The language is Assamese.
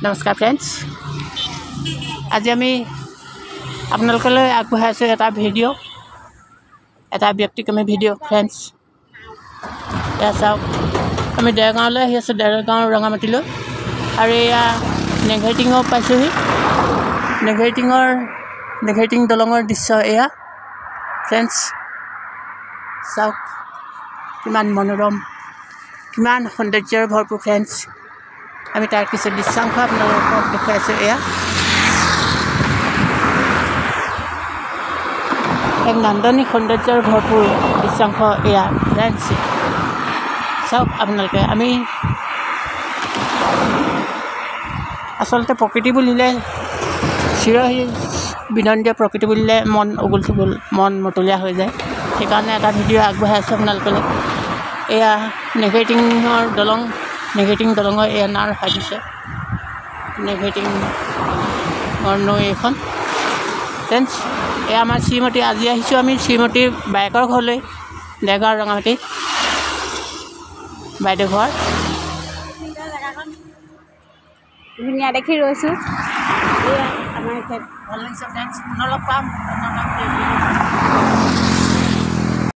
নমস্কাৰ ফ্ৰেণ্ডছ, আজি আমি আপোনালোকলৈ আগবঢ়াইছোঁ এটা ব্যক্তিক্ৰমী ভিডিঅ' ফ্ৰেণ্ডছ। এয়া চাওক, আমি দেৰগাঁৱলৈ আহি আছোঁ, দেৰগাঁও ৰঙামাটিলৈ, আৰু এয়া নেঘেৰিটিঙত পাইছোঁহি। নেঘেৰিটিং দলঙৰ দৃশ্য এয়া ফ্ৰেণ্ডছ। চাওক কিমান মনোৰম, কিমান সৌন্দৰ্যৰ ভৰপূৰ ফ্ৰেণ্ডছ। আমি তাৰ কিছু দৃশ্যাংশ আপোনালোকক দেখুৱাইছোঁ। এয়া এক নান্দনিক সৌন্দৰ্যৰ ভৰপূৰ দৃশ্যাংশ এয়া ফ্ৰেণ্ডছ। চাওক আপোনালোকে, আমি আচলতে প্ৰকৃতি বুলিলে বিনন্দীয় প্ৰকৃতি বুলিলে মন উগুল থুগুল, মন মতলীয়া হৈ যায়। সেইকাৰণে এটা ভিডিঅ' আগবঢ়াই আছোঁ আপোনালোকলৈ। এয়া নেঘেৰিটিং দলঙৰ এয়া নাও ৰখাই দিছে। নেঘেৰিটিঙৰ নৈ এইখন ফ্ৰেণ্ডছ। এয়া আমাৰ শ্ৰীমতী, আজি আহিছোঁ আমি শ্ৰীমতীৰ বায়েকৰ ঘৰলৈ, দেৰগাঁও ৰঙামাটি বাইদেউ ঘৰ। ধুনীয়া দেখি ৰৈছোঁ। এয়া আমাৰ ভাল লাগিছে ফ্ৰেণ্ডছ। পুনৰ লগ পাম।